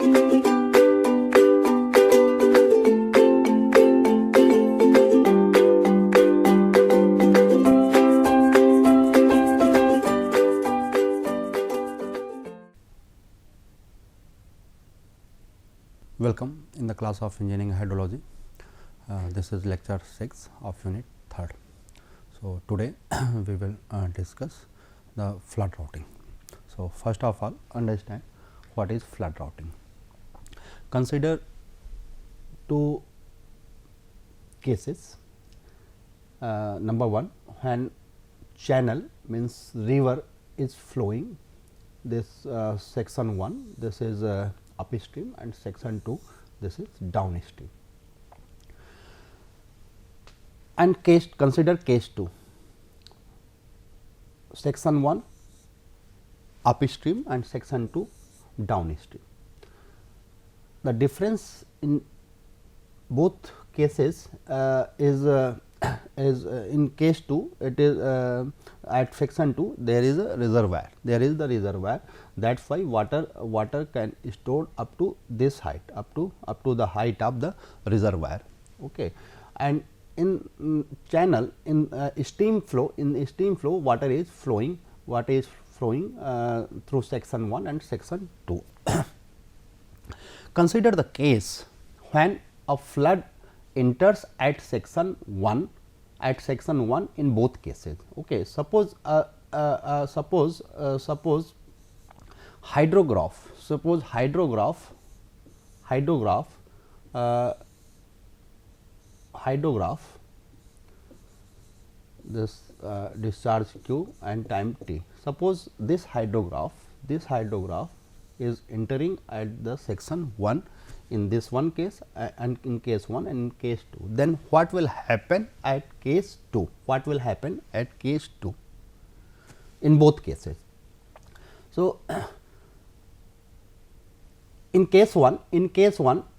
Welcome in the class of engineering hydrology. This is lecture 6 of unit 3rd. So, today we will discuss the flood routing. So, first of all understand what is flood routing. Consider two cases. Number one, when channel means river is flowing, this section 1, this is upstream, and section 2, this is downstream. And consider case 2, section 1 upstream and section 2 downstream. The difference in both cases is in case 2, it is at section 2 there is a reservoir, that is why water can store up to this height, up to the height of the reservoir. Okay. And in channel, in stream flow, water is flowing through section 1 and section 2. Consider the case when a flood enters at section 1 in both cases. Okay. Suppose hydrograph this discharge q and time t. Suppose this hydrograph is entering at the section 1 in this one case and in case 1 and in case 2. Then what will happen at case 2? In both cases? So, in case 1,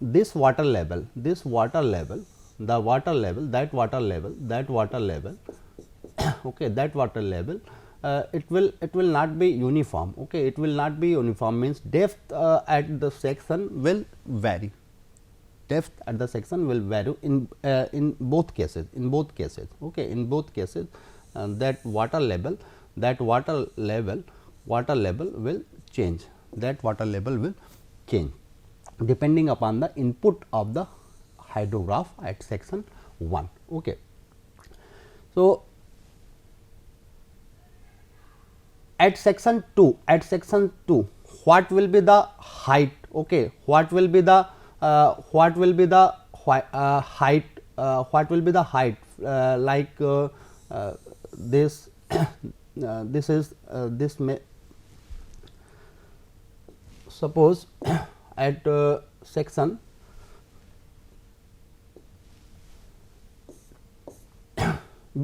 this water level, okay, that water level it will not be uniform. Okay, it will not be uniform means depth at the section will vary. In both cases. Okay, in both cases that water level will change. Depending upon the input of the hydrograph at section 1. Okay. So, at section 2, what will be the height? Okay, what will be the height? Like this this may suppose at section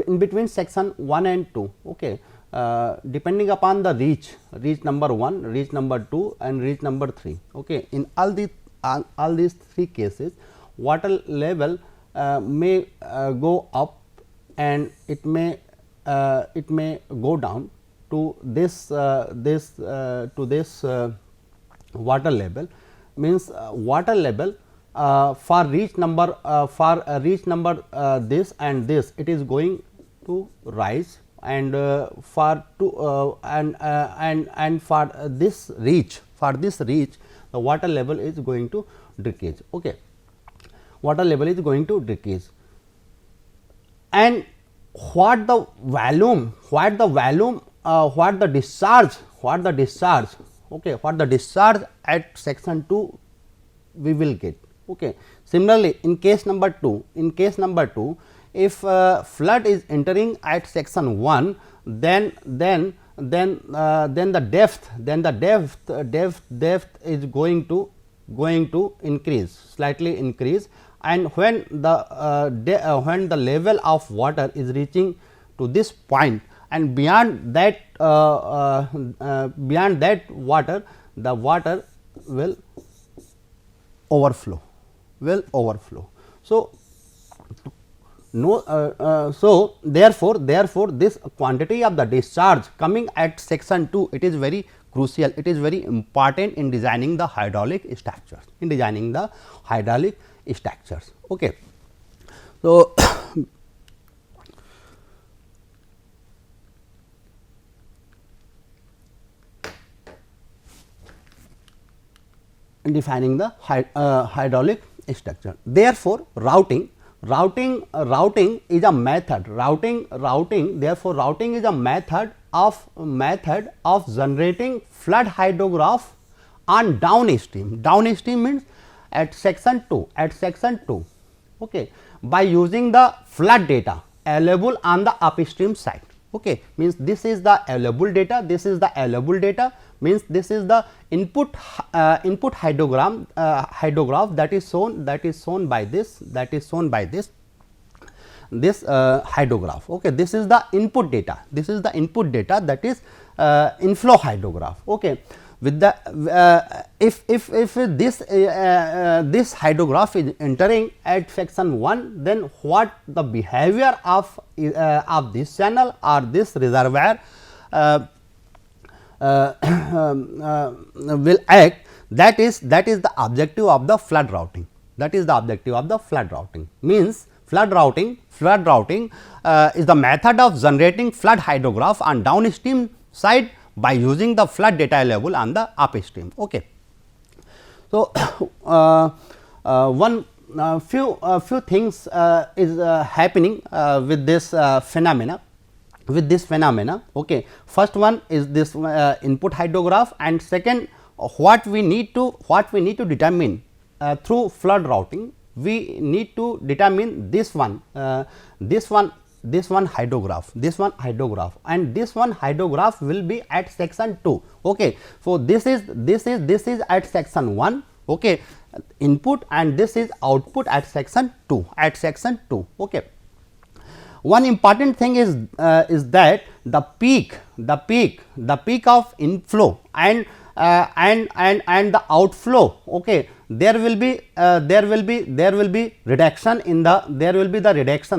in between section 1 and 2. Okay. Depending upon the reach number 1, reach number 2 and reach number 3. Okay. In all these three cases, water level may go up and it may go down to this water level, means water level for reach number this and this, it is going to rise, and for this reach the water level is going to decrease. Okay, water level is going to decrease, and what the discharge at section 2 we will get. Okay. Similarly, in case number 2, if flood is entering at section 1, then the depth is going to increase, slightly increase, and when the level of water is reaching to this point, and beyond that water, the water will overflow. So, therefore this quantity of the discharge coming at section 2, it is very crucial, it is very important in designing the hydraulic structures, Okay. So, in defining the hydraulic structure. Therefore, routing is a method. Therefore, routing is a method of generating flood hydrograph on downstream. Downstream means at section 2. Okay, by using the flood data available on the upstream side. Okay, means this is the available data. Means this is the input hydrograph that is shown by this hydrograph. Okay, this is the input data. That is inflow hydrograph. Okay, with the if this hydrograph is entering at section 1, then what the behavior of this channel or this reservoir will act, that is the objective of the flood routing. Means flood routing is the method of generating flood hydrograph on downstream side by using the flood data level on the upstream. Okay. So, few things is happening with this phenomena. Okay. First one is this input hydrograph, and second, what we need to determine through flood routing. We need to determine this one hydrograph, and this one hydrograph will be at section 2. Okay. So, this is at section 1. Okay, input, and this is output at section 2. Okay. One important thing is that the peak of inflow and the outflow. Okay, there will be reduction in the reduction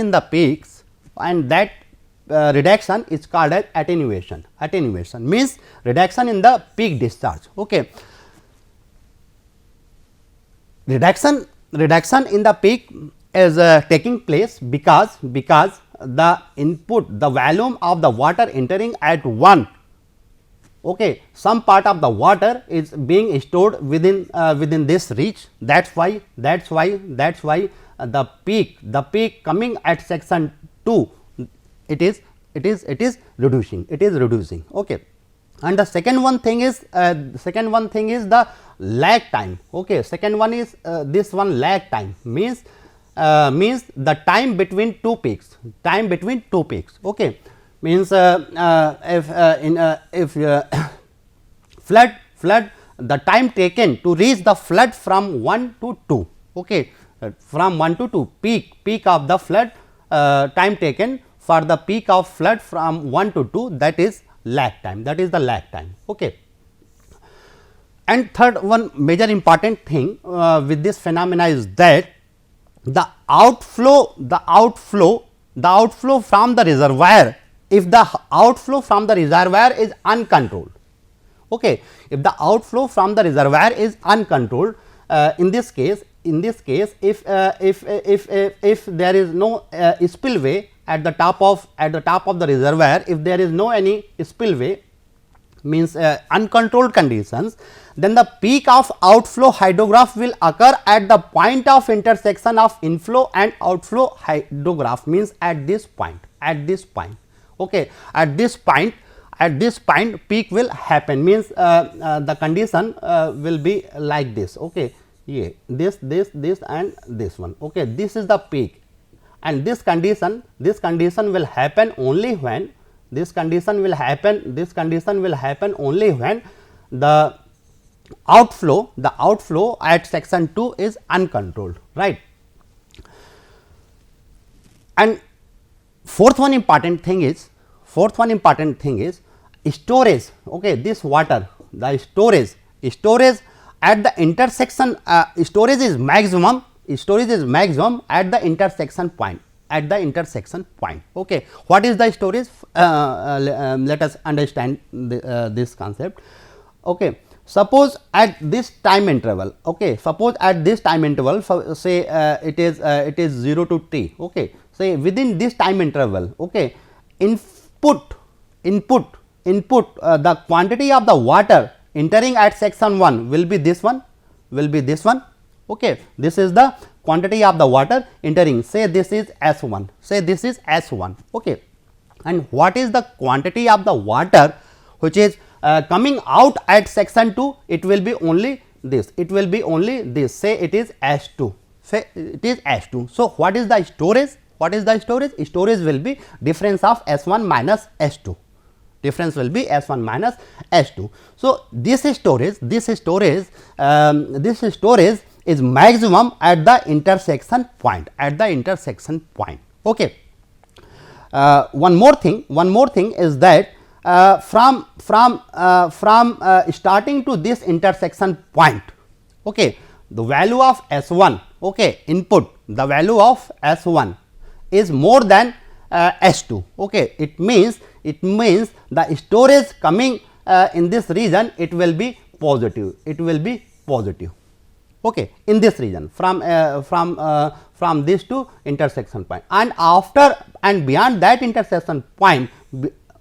in the peaks. And that reduction is called as attenuation. Means reduction in the peak discharge. Okay, reduction in the peak is taking place because the input, the volume of the water entering at 1. Okay, some part of the water is being stored within this reach. That's why the peak coming at section 2, it is reducing. Okay. And the second one thing is the lag time. Okay, second one is this one lag time, means the time between two peaks. Okay, means if flood the time taken to reach the flood from 1 to 2. Okay, from 1 to 2, peak of the flood time taken for the peak of flood from 1 to 2, that is lag time. Okay. And third one major important thing with this phenomena is that the outflow from the reservoir, if the outflow from the reservoir is uncontrolled. Okay, if the outflow from the reservoir is uncontrolled, in this case if there is no spillway at the top of the reservoir, if there is no any spillway, means uncontrolled conditions, then the peak of outflow hydrograph will occur at the point of intersection of inflow and outflow hydrograph, means at this point. Okay, at this point peak will happen, means the condition will be like this. Okay, yeah, this and this one. Okay, this is the peak, and this condition will happen only when the outflow at section 2 is uncontrolled, right. And fourth one important thing is storage. Okay, this water, the storage at the intersection, storage is maximum at the intersection point. at the intersection point. Okay. What is the storage? Let us understand this concept. Okay. Suppose at this time interval, okay, suppose at this time interval, say it is 0 to t, okay, say within this time interval, okay, input the quantity of the water entering at section 1 will be this one, okay. This is the quantity of the water entering, say this is S1, okay. And what is the quantity of the water which is coming out at section 2? It will be only this, say it is S2, So, what is the storage? Storage will be difference of S1 minus S2, So, this storage is maximum at the intersection point, okay. One more thing is that from starting to this intersection point, okay, the value of S1, okay, input, the value of S1 is more than S2, okay. It means the storage coming in this region, it will be positive, okay, in this region from this to intersection point, and after and beyond that intersection point,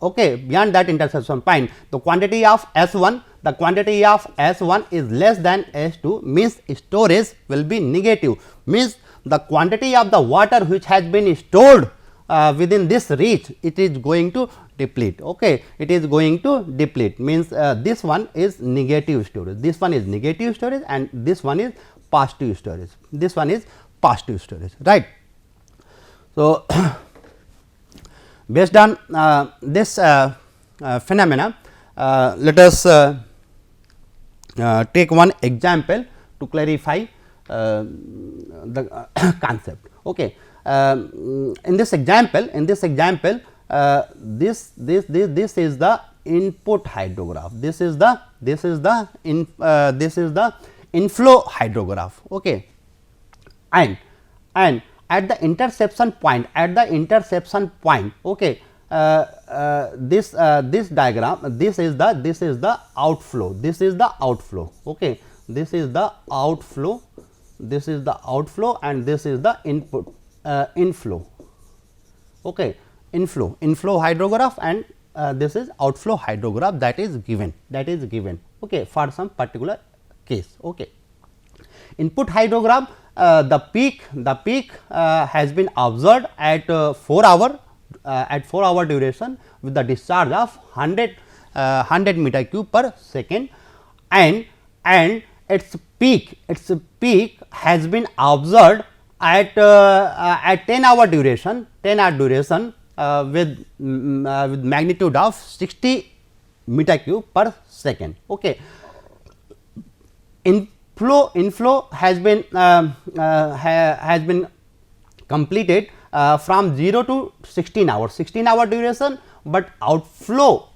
okay, the quantity of S1 is less than S2, means storage will be negative, means the quantity of the water which has been stored within this reach, it is going to deplete, okay, means this one is negative storage, and this one is positive storage, right. So, based on this phenomena, let us take one example to clarify the concept, okay. In this example, this is the input hydrograph, this is the inflow hydrograph, okay. And at the interception point, okay, this diagram, this is the outflow, okay, this is the outflow, and this is the input, inflow, okay, inflow hydrograph, and this is outflow hydrograph that is given, okay, for some particular case, okay. Input hydrogram, the peak has been observed at 4 hour duration with the discharge of 100 meter cube per second, and its peak has been observed at 10 hour duration with magnitude of 60 meter cube per second, okay. Inflow has been completed from 0 to 16 hour duration, but outflow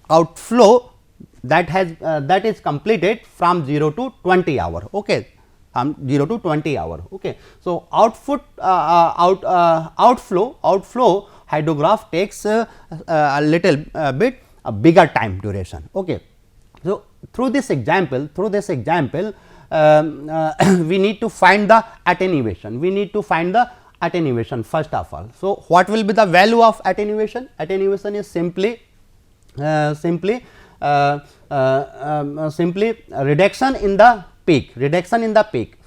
that is completed from 0 to 20 hour, okay, okay. So, outflow hydrograph takes a little bit a bigger time duration, okay. So, through this example we need to find the attenuation, first of all. So, what will be the value of attenuation? Attenuation is simply reduction in the peak,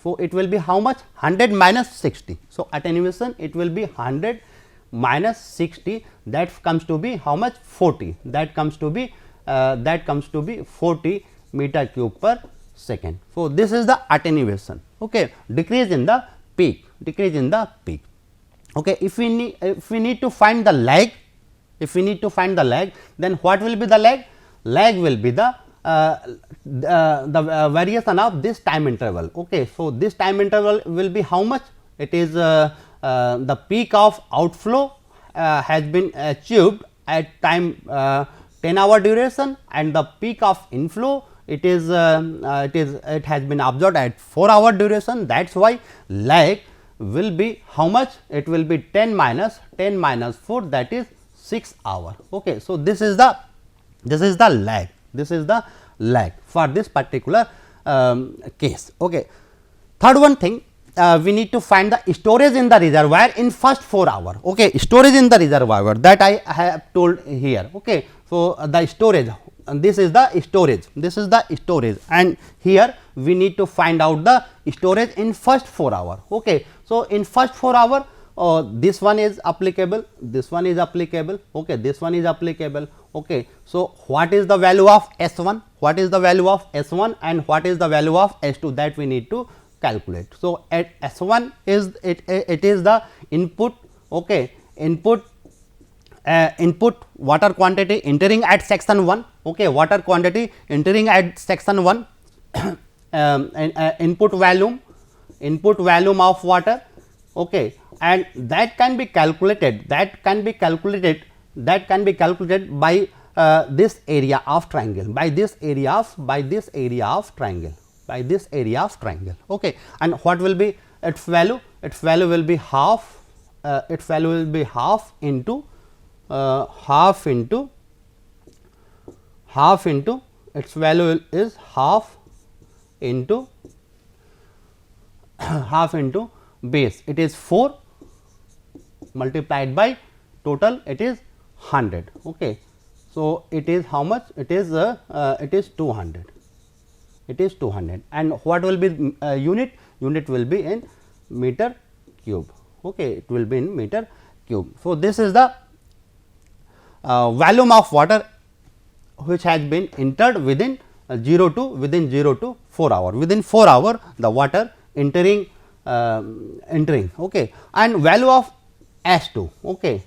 So, it will be how much? 100 minus 60. So, attenuation it will be 100 minus 60, that comes to be how much? 40, that comes to be 40 meter cube per second. So, this is the attenuation, okay, decrease in the peak, okay. If we need to find the lag, then what will be the lag? Lag will be the variation of this time interval, okay. So, this time interval will be how much? It is the peak of outflow has been achieved at time 10 hour duration, and the peak of inflow it has been observed at 4 hour duration. That is why lag will be how much? It will be 10 minus 4, that is 6 hour. Okay. So, this is the lag, for this particular case. Okay. Third one thing, we need to find the storage in the reservoir in first 4 hour. Okay. Storage in the reservoir, that I have told here. Okay. So, the storage, this is the storage, and here we need to find out the storage in first 4 hour. Okay. So, in first 4 hour, this one is applicable, this one is applicable, okay, this one is applicable. Okay. So, what is the value of S1, what is the value of S1 and what is the value of S2, that we need to calculate. So, at S1 is it is the input, okay, input water quantity entering at section 1, okay, water quantity entering at section 1, input volume of water, okay, and that can be calculated by this area of triangle, by this area of triangle. Okay. And what will be its value? Its value will be half, into half into its value is half into base, it is 4 multiplied by total, it is 100. Okay. So, it is how much? It is 200. It is 200, and what will be unit? Unit will be in meter cube. Okay. It will be in meter cube. So, this is the volume of water which has been entered within 0 to 4 hour. Within 4 hour, the water entering. Okay. And value of S2, okay,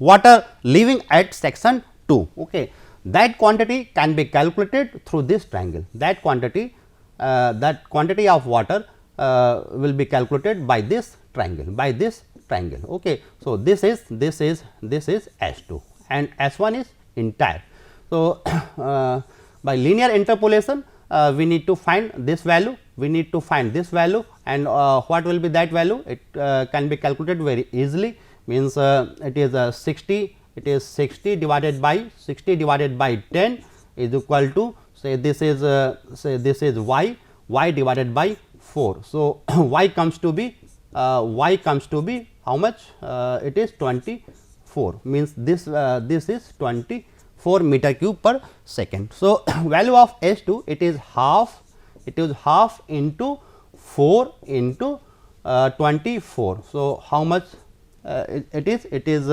water leaving at section 2, okay, that quantity can be calculated through this triangle. That quantity of water will be calculated by this triangle, okay. So, this is S2 and S1 is entire. So, by linear interpolation, we need to find this value, and what will be that value? It can be calculated very easily, means it is 60, it is 60 divided by 10 is equal to, say this is y divided by 4. So, y comes to be how much? It is 24, means this is 24 meter cube per second. So, value of S2, it is half into 4 into 24. So, how much it is? It is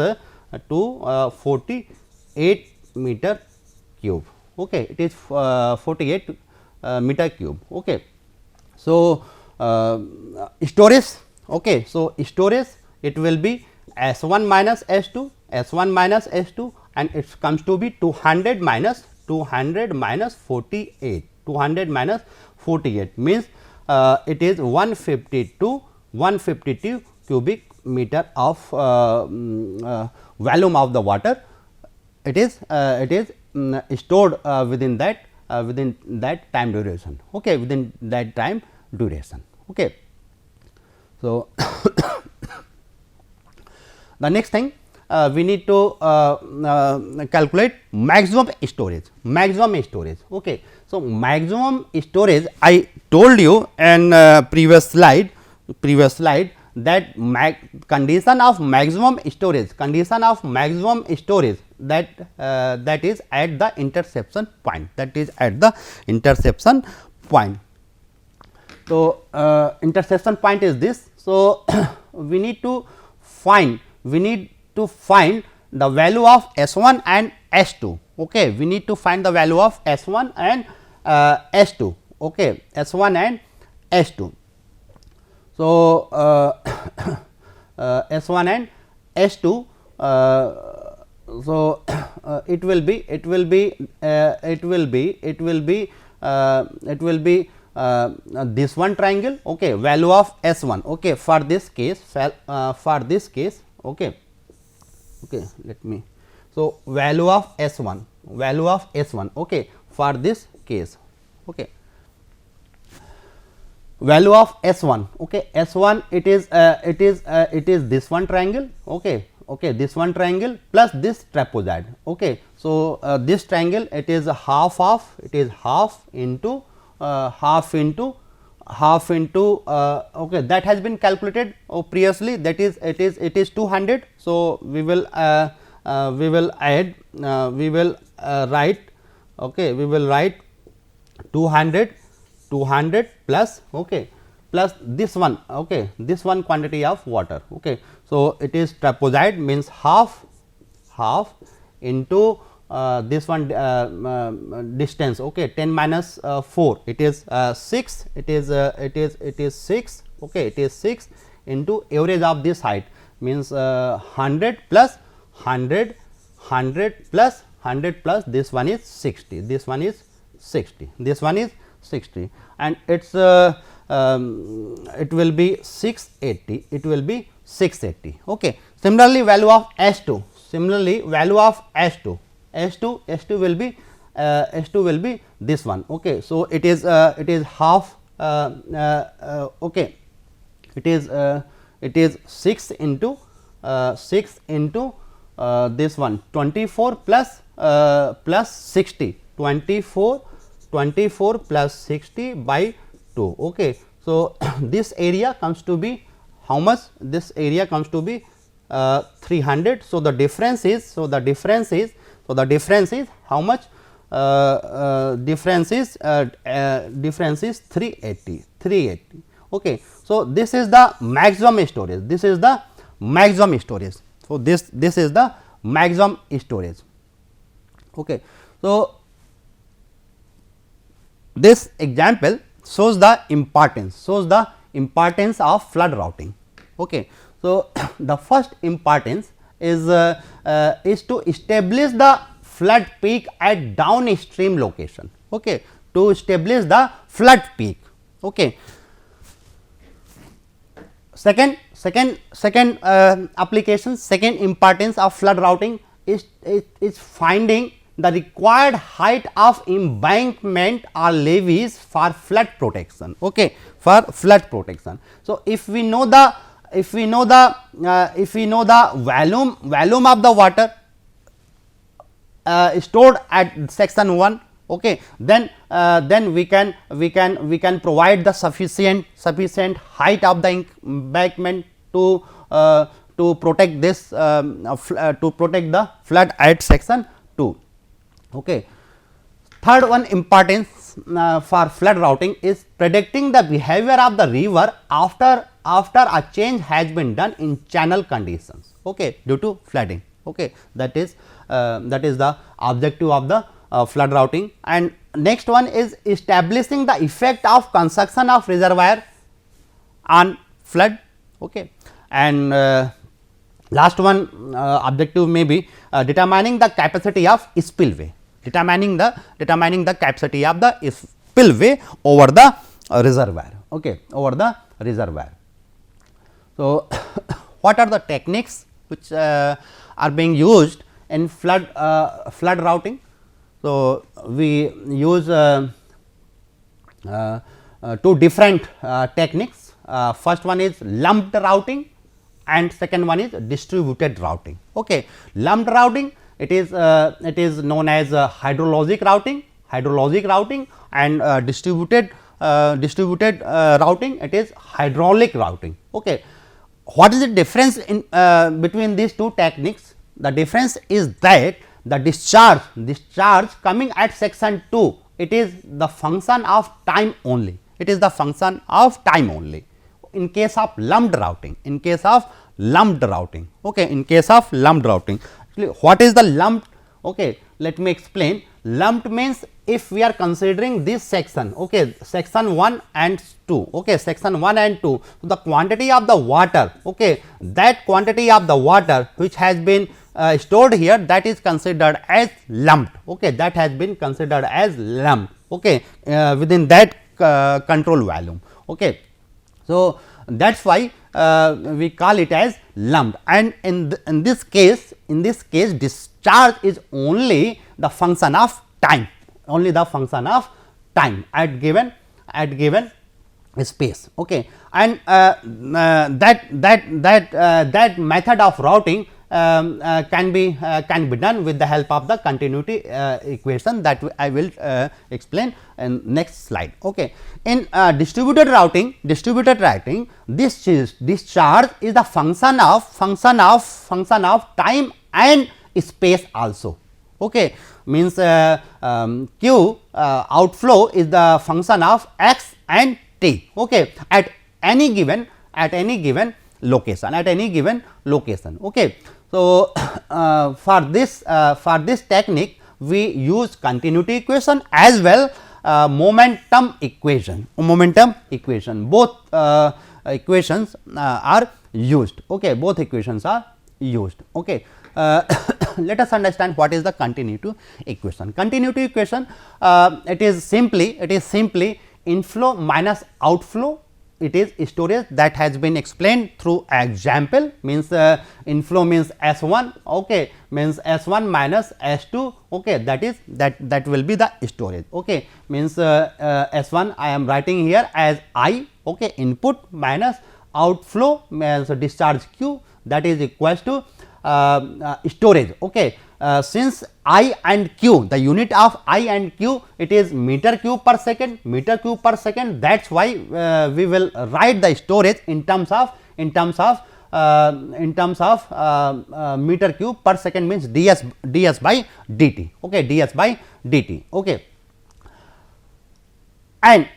248 meter cube. Okay. It is 48 meter cube. Okay. So, storage. Okay. So, storage, it will be S1 minus S2, and it comes to be 200 minus 48, 200 minus 48, means it is 152 cubic meter of volume of the water. It is stored within that time duration. Okay, within that time duration. Okay. So, the next thing, we need to calculate maximum storage. Okay. So, maximum storage, I told you in previous slide that condition of maximum storage, that is at the interception point, So, interception point is this. So, we need to find the value of S1 and S2. Okay. We need to find the value of S1 and S2. Okay. S1 and S2. So, S1 and S2. So, it will be this one triangle. Okay. Value of S1. Okay. For this case. Okay. Okay, let me. So, value of S1, okay, for this case. Okay. value of S1. Okay, S1 it is this one triangle. Okay, this one triangle plus this trapezoid. Okay, so this triangle it is half of, it is half into half into okay, that has been calculated previously, that is it is 200. So we will add we will write, okay, we will write 200 plus, okay, plus this one, okay, this one quantity of water. Okay, so it is trapezoid means half into this one distance, okay, 10 minus 4, it is 6, it is 6, okay, it is 6 into average of this height means 100 plus 100 plus 100 plus this one is 60, this one is 60, this one is 60, and its it will be 680, it will be 680. Okay. Similarly, value of S2, similarly value of S2 will be S2 will be this one. Okay. So it is half, okay, it is 6 into this one 24 plus plus 60, 24 plus 60 by 2. Okay. So this area comes to be how much? This area comes to be 300. So the difference is, how much? Difference is 380. Okay. So this is the maximum storage, this is the maximum storage. So this is the maximum storage. Okay. So this example shows the importance of flood routing. Okay. So the first importance is to establish the flood peak at downstream location. Okay. To establish the flood peak. Okay. Second application, second importance of flood routing is finding the required height of embankment or levees for flood protection. Okay, for flood protection. So if we know the volume of the water stored at section 1, okay, then we can provide the sufficient height of the embankment to protect this to protect the flood at section 2. Okay. Third one importance for flood routing is predicting the behavior of the river after a change has been done in channel conditions, okay, due to flooding. Okay. That is the objective of the flood routing. And next one is establishing the effect of construction of reservoir on flood. Okay. And last one objective may be determining the capacity of spillway, determining the capacity of the spillway over the reservoir. Okay, over the reservoir. So what are the techniques which are being used in flood routing? So we use two different techniques. First one is lumped routing and second one is distributed routing. Okay. Lumped routing, it is known as hydrologic routing, and distributed routing, it is hydraulic routing. Okay. What is the difference in between these two techniques? The difference is that the discharge coming at section 2, it is the function of time only, in case of lumped routing, okay, what is the lumped? Okay, let me explain. Lumped means if we are considering this section, okay, section 1 and 2, okay, section 1 and 2, so the quantity of the water, okay, that quantity of the water which has been stored here, that is considered as lumped, okay, that has been considered as lumped, okay, within that control volume. Okay. So that is why we call it as lumped, and in this case discharge is only the function of time, at given space. Okay. And that method of routing can be done with the help of the continuity equation that I will explain in next slide. Okay. In distributed routing, this charge is the function of time and space also. Okay. Means q outflow is the function of x and t. Okay. At any given location, Okay. So, for this technique we use continuity equation as well momentum equation, both equations are used. Okay. Both equations are used. Okay. Let us understand what is the continuity equation. Continuity equation, it is simply inflow minus outflow. It is storage that has been explained through example. Means inflow means S1, okay, means S1 minus S2, okay, that will be the storage. Okay. Means S1 I am writing here as I, okay, input minus outflow means discharge Q, that is equals to storage. Okay. Since I and Q, the unit of I and Q, it is meter cube per second, that is why we will write the storage in terms of meter cube per second, means ds by dt. Okay. ds by dt. Okay. And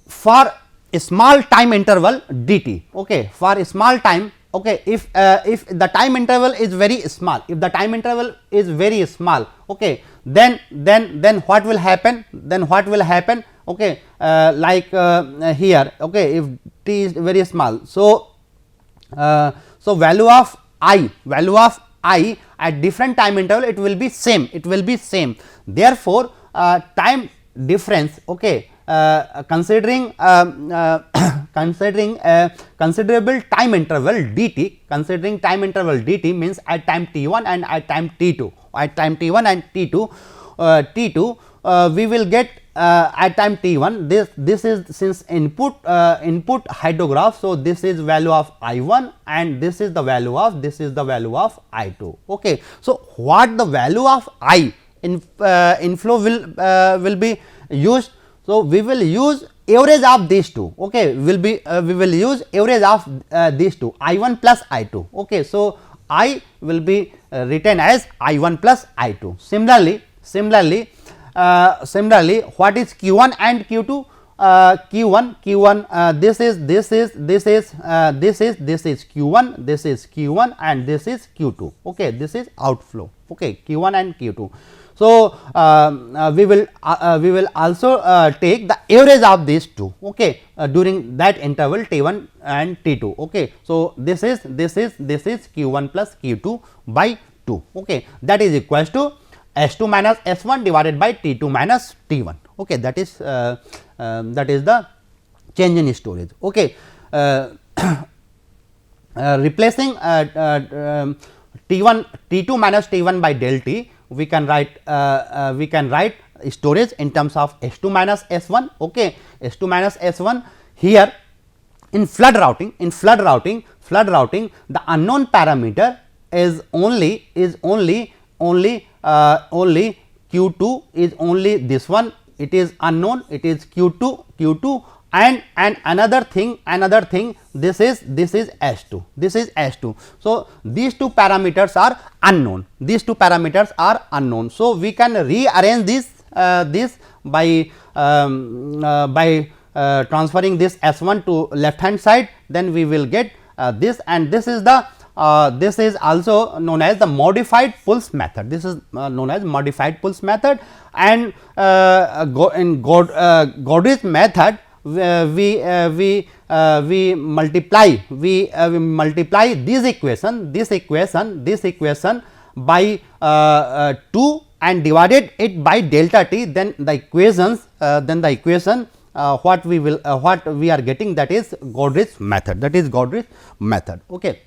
for a small time interval dt, okay, for a small time, okay, if the time interval is very small, okay, then what will happen, okay, like here, okay, if t is very small, so value of I at different time interval it will be same, therefore time difference, okay, considering considerable time interval dt, means at time t1 and at time t2, we will get at time t1 this is, since input hydrograph, so this is value of I1 and this is the value of I2. Okay. So, what the value of I inflow will be used. So, we will use average of these two. Okay. We will use average of these two, I1 plus I2. Okay. So, I will be written as I1 plus I2. Similarly, what is Q1 and Q2? Q1 this is Q1, and this is Q2. Okay. This is outflow. Okay. Q1 and Q2. So, we will also take the average of these two, okay, during that interval T1 and T2. Okay. So, this is Q1 plus Q2 by 2, okay, that is equals to S2 minus S1 divided by T2 minus T1. Okay. That is the change in storage. Okay. Replacing T2 minus T1 by del T, we can write storage in terms of S2 minus S1. Okay. S2 minus S1 here in flood routing, the unknown parameter is only Q2 is only this one, it is unknown, it is Q2 and another thing, this is S2, So, these two parameters are unknown, So, we can rearrange this by transferring this S1 to left hand side, then we will get this, and this is the this is also known as the modified Pull's method. And in Goddard's method, we multiply this equation by 2 and divided it by delta t, then the equation what we are getting, that is Goddard's method, Okay.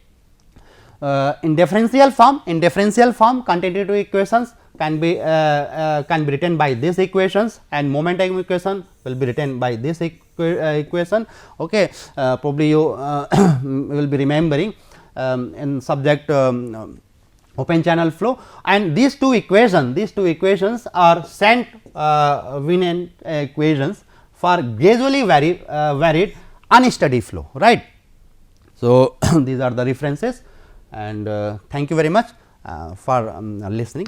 In differential form, continuity equations can be written by these equations, and momentum equation will be written by this equation. Okay. Probably you will be remembering in subject open channel flow, and these two equations are Saint Venant equations for gradually varied unsteady flow, right. So, these are the references, and thank you very much for listening.